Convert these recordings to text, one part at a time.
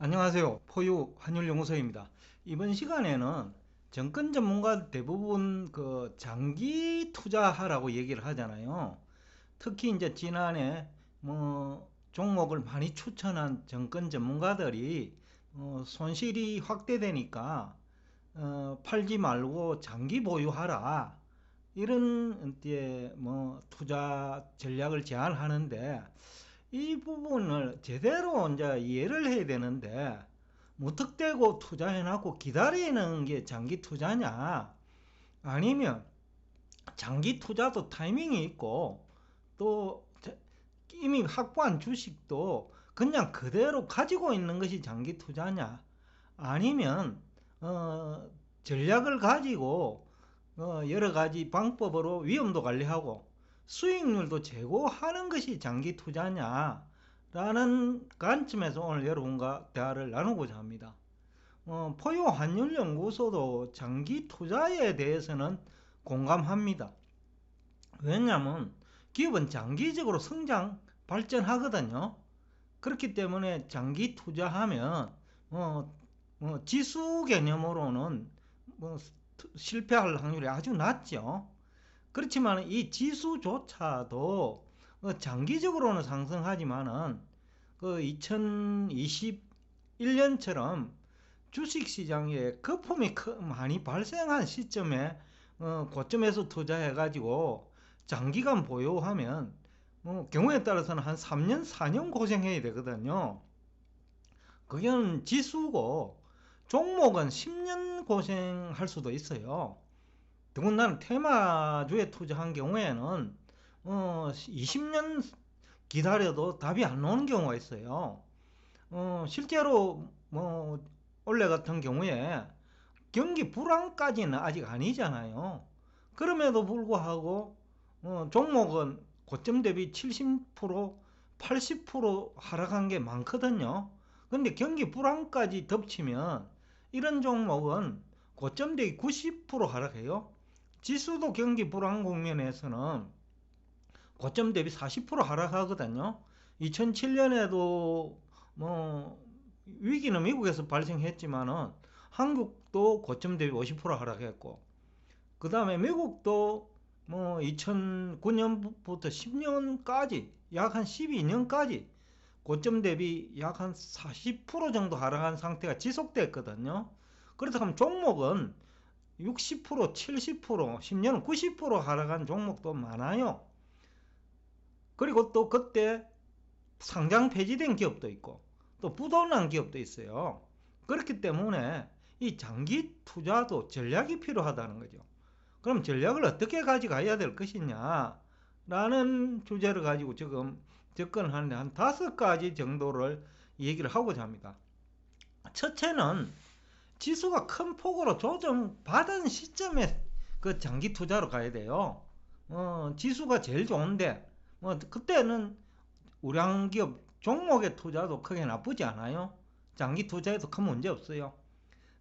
안녕하세요. 포유 환율연구소입니다. 이번 시간에는 정권 전문가 대부분 장기 투자하라고 얘기를 하잖아요. 특히 이제 지난해 종목을 많이 추천한 정권 전문가들이 손실이 확대되니까 팔지 말고 장기 보유하라, 이런 이제 투자 전략을 제안하는데, 이 부분을 제대로 이제 이해를 해야 되는데, 무턱대고 투자해놓고 기다리는 게 장기 투자냐, 아니면 장기 투자도 타이밍이 있고, 또 이미 확보한 주식도 그냥 그대로 가지고 있는 것이 장기 투자냐, 아니면 전략을 가지고 여러 가지 방법으로 위험도 관리하고 수익률도 제고하는 것이 장기 투자냐, 라는 관점에서 오늘 여러분과 대화를 나누고자 합니다. 포유 환율연구소도 장기 투자에 대해서는 공감합니다. 왜냐하면 기업은 장기적으로 성장 발전하거든요. 그렇기 때문에 장기 투자하면 지수 개념으로는 실패할 확률이 아주 낮죠. 그렇지만 이 지수조차도 장기적으로는 상승하지만은 2021년처럼 주식시장에 거품이 많이 발생한 시점에 고점에서 투자해가지고 장기간 보유하면 경우에 따라서는 한 3년 4년 고생해야 되거든요. 그건 지수고 종목은 10년 고생할 수도 있어요. 더군다나 테마주에 투자한 경우에는 20년 기다려도 답이 안 나오는 경우가 있어요. 실제로 올해 같은 경우에 경기 불황까지는 아직 아니잖아요. 그럼에도 불구하고 종목은 고점 대비 70%, 80% 하락한 게 많거든요. 근데 경기 불황까지 덮치면 이런 종목은 고점 대비 90% 하락해요. 지수도 경기 불황 국면에서는 고점 대비 40% 하락하거든요. 2007년에도 위기는 미국에서 발생했지만은 한국도 고점 대비 50% 하락했고, 그 다음에 미국도 2009년부터 10년까지 약 한 12년까지 고점 대비 약 한 40% 정도 하락한 상태가 지속됐거든요. 그렇다면 종목은 60%, 70%, 10년은 90% 하락한 종목도 많아요. 그리고 또 그때 상장 폐지된 기업도 있고 또 부도난 기업도 있어요. 그렇기 때문에 이 장기 투자도 전략이 필요하다는 거죠. 그럼 전략을 어떻게 가져가야 될 것이냐, 라는 주제를 가지고 지금 접근하는데 한 5가지 정도를 얘기를 하고자 합니다. 첫째는 지수가 큰 폭으로 조정받은 시점에 장기 투자로 가야 돼요. 지수가 제일 좋은데 그때는 우량 기업 종목의 투자도 크게 나쁘지 않아요. 장기 투자에도 큰 문제 없어요.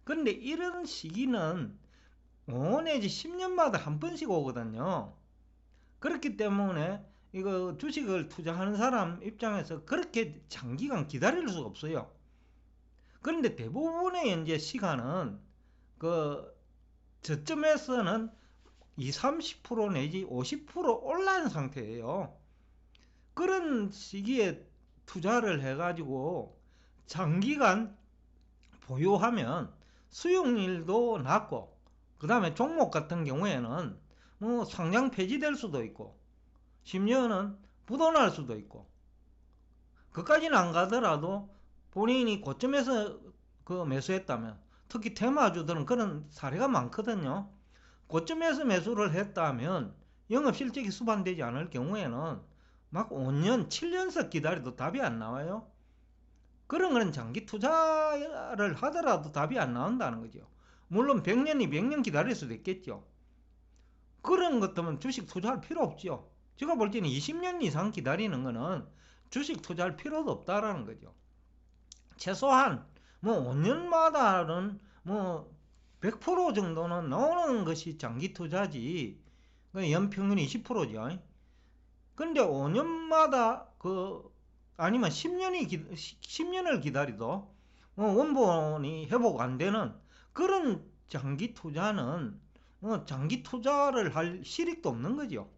그런데 이런 시기는 5 내지 10년마다 한 번씩 오거든요. 그렇기 때문에 이거 주식을 투자하는 사람 입장에서 그렇게 장기간 기다릴 수가 없어요. 그런데 대부분의 이제 시간은 저점에서는 20, 30% 내지 50% 올라온 상태예요. 그런 시기에 투자를 해가지고 장기간 보유하면 수익률도 낮고, 그 다음에 종목 같은 경우에는 상장 폐지될 수도 있고 10년은 부도날 수도 있고, 그까지는 안 가더라도 본인이 고점에서 매수했다면, 특히 테마주들은 그런 사례가 많거든요. 고점에서 매수를 했다면 영업실적이 수반되지 않을 경우에는 막 5년, 7년씩 기다려도 답이 안 나와요. 그런 거는 장기 투자를 하더라도 답이 안 나온다는 거죠. 물론 100년이 100년 기다릴 수도 있겠죠. 그런 것들은 주식 투자할 필요 없죠. 제가 볼 때는 20년 이상 기다리는 거는 주식 투자할 필요도 없다라는 거죠. 최소한 5년마다는 100% 정도는 나오는 것이 장기 투자지. 연평균이 20%죠. 근데 5년마다 아니면 10년을 기다리도 원본이 회복 안 되는 그런 장기 투자는 장기 투자를 할 실익도 없는 거죠.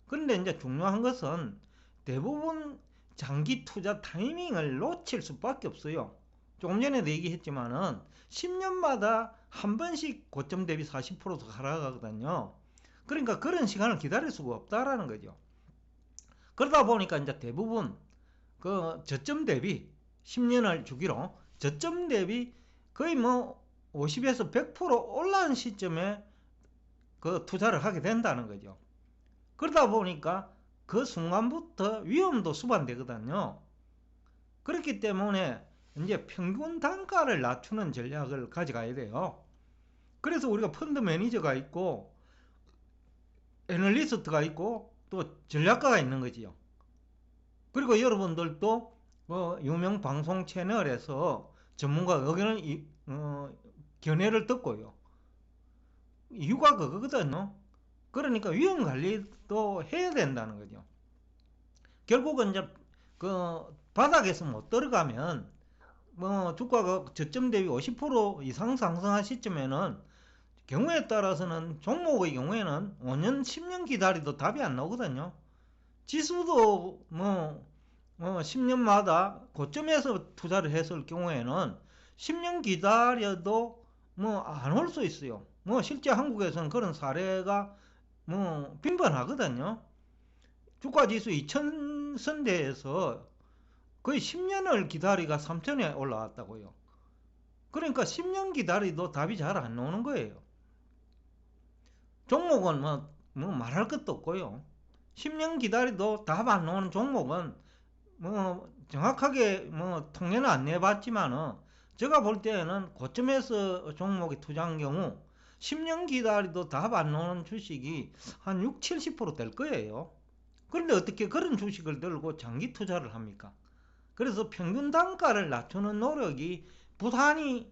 그런데 이제 중요한 것은 대부분 장기 투자 타이밍을 놓칠 수밖에 없어요. 조금 전에도 얘기했지만은 10년마다 한 번씩 고점 대비 40%도 하락하거든요. 그러니까 그런 시간을 기다릴 수가 없다라는 거죠. 그러다 보니까 이제 대부분 그 저점 대비 10년을 주기로 저점 대비 거의 뭐 50에서 100% 올라온 시점에 그 투자를 하게 된다는 거죠. 그러다 보니까 그 순간부터 위험도 수반되거든요. 그렇기 때문에 이제 평균 단가를 낮추는 전략을 가져가야 돼요. 그래서 우리가 펀드 매니저가 있고 애널리스트가 있고 또 전략가가 있는 거지요. 그리고 여러분들도 유명 방송 채널에서 전문가 의견을 견해를 듣고요. 이유가 그거거든요. 그러니까 위험 관리도 해야 된다는 거죠. 결국은 이제 그 바닥에서 못 들어가면 주가가 저점 대비 50% 이상 상승한 시점에는 경우에 따라서는 종목의 경우에는 5년, 10년 기다려도 답이 안 나오거든요. 지수도 10년마다 고점에서 투자를 했을 경우에는 10년 기다려도 안 올 수 있어요. 실제 한국에서는 그런 사례가 빈번하거든요. 주가지수 2000선대에서 거의 10년을 기다리가 3000에 올라왔다고요. 그러니까 10년 기다리도 답이 잘 안 나오는 거예요. 종목은 말할 것도 없고요. 10년 기다리도 답 안 나오는 종목은 정확하게 통계는 안 내봤지만은 제가 볼 때는 고점에서 종목에 투자한 경우 10년 기다리도 답 안 나오는 주식이 한 6, 70%될 거예요. 그런데 어떻게 그런 주식을 들고 장기 투자를 합니까? 그래서 평균 단가를 낮추는 노력이 부단히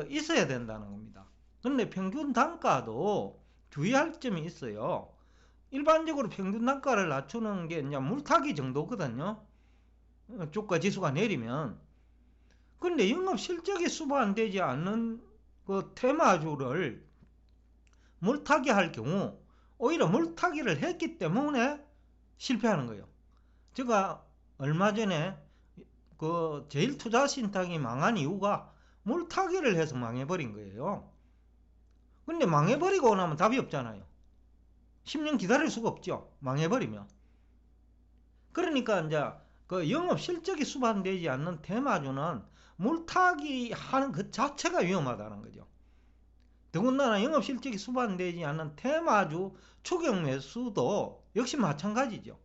있어야 된다는 겁니다. 그런데 평균 단가도 주의할 점이 있어요. 일반적으로 평균 단가를 낮추는 게 이제 물타기 정도거든요. 주가 지수가 내리면. 그런데 영업 실적이 수반되지 않는 그 테마주를 물타기 할 경우 오히려 물타기를 했기 때문에 실패하는 거예요. 제가 얼마 전에 그 제일투자신탁이 망한 이유가 물타기를 해서 망해버린 거예요. 근데 망해버리고 나면 답이 없잖아요. 10년 기다릴 수가 없죠. 망해버리면. 그러니까 이제 그 영업 실적이 수반되지 않는 테마주는 물타기 하는 그 자체가 위험하다는 거죠. 더군다나 영업 실적이 수반되지 않는 테마주 추격 매수도 역시 마찬가지죠.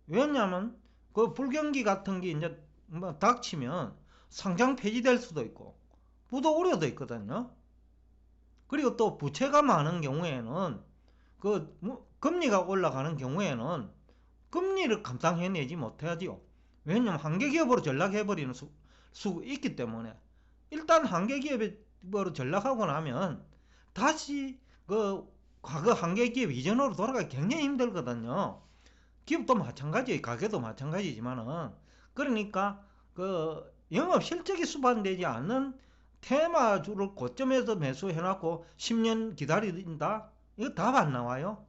왜냐하면 그 불경기 같은 게 이제 닥치면 상장 폐지될 수도 있고 부도 우려도 있거든요. 그리고 또 부채가 많은 경우에는 금리가 올라가는 경우에는 금리를 감당해내지 못하지요. 왜냐하면 한계기업으로 전락해버리는 수 있기 때문에 일단 한계기업으로 전락하고 나면 다시 그 과거 한계기업 이전으로 돌아가기 굉장히 힘들거든요. 기업도 마찬가지예요. 가게도 마찬가지지만은 그러니까 그 영업 실적이 수반되지 않는 테마주를 고점에서 매수해놓고 10년 기다린다? 이거 답 안 나와요.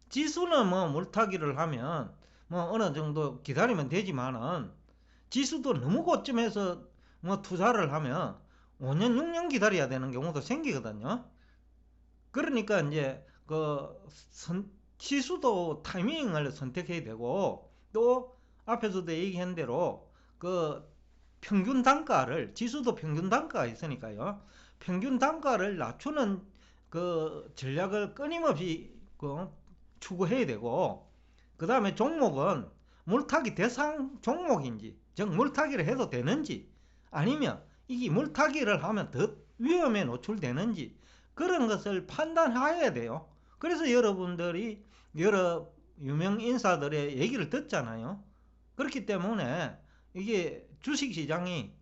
지수는 물타기를 하면 어느 정도 기다리면 되지만은 지수도 너무 고점에서 투자를 하면 5년, 6년 기다려야 되는 경우도 생기거든요. 그러니까 이제 지수도 타이밍을 선택해야 되고 또 앞에서도 얘기한 대로 평균 단가를 지수도 평균 단가가 있으니까요. 평균 단가를 낮추는 전략을 끊임없이 추구해야 되고 그 다음에 종목은 물타기 대상 종목인지 즉 물타기를 해도 되는지 아니면 이게 물타기를 하면 더 위험에 노출되는지 그런 것을 판단해야 돼요. 그래서 여러분들이 여러 유명 인사들의 얘기를 듣잖아요. 그렇기 때문에 이게 주식시장이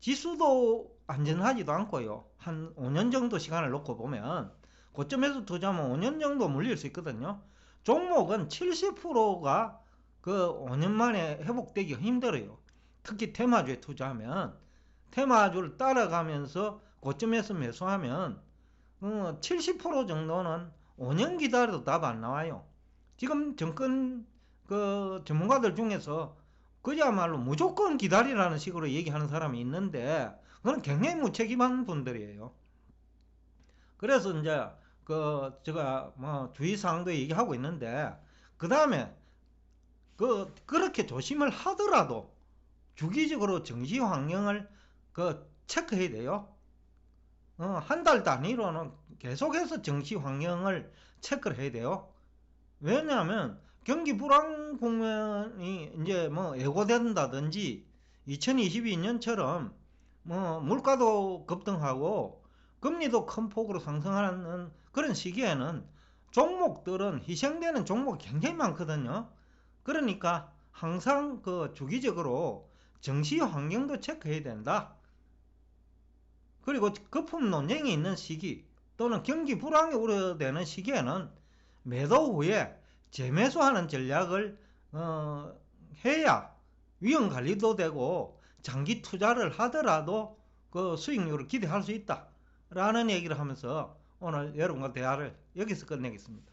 지수도 안전하지도 않고요. 한 5년 정도 시간을 놓고 보면 고점에서 투자하면 5년 정도 물릴 수 있거든요. 종목은 70%가 5년 만에 회복되기가 힘들어요. 특히 테마주에 투자하면 테마주를 따라가면서 고점에서 매수하면 70% 정도는 5년 기다려도 답 안 나와요. 지금 정권 전문가들 중에서 그야말로 무조건 기다리라는 식으로 얘기하는 사람이 있는데 그건 굉장히 무책임한 분들이에요. 그래서 이제 제가 뭐 주의사항도 얘기하고 있는데 그 다음에 그렇게 조심을 하더라도 주기적으로 정시 환경을 체크해야 돼요. 한 달 단위로는 계속해서 정시 환경을 체크를 해야 돼요. 왜냐하면 경기 불황 국면이 이제 뭐 예고된다든지 2022년처럼 뭐 물가도 급등하고 금리도 큰 폭으로 상승하는 그런 시기에는 종목들은 희생되는 종목이 굉장히 많거든요. 그러니까 항상 주기적으로 정시 환경도 체크해야 된다. 그리고 거품 논쟁이 있는 시기 또는 경기 불황이 우려되는 시기에는 매도 후에 재매수하는 전략을 해야 위험 관리도 되고 장기 투자를 하더라도 수익률을 기대할 수 있다 라는 얘기를 하면서 오늘 여러분과 대화를 여기서 끝내겠습니다.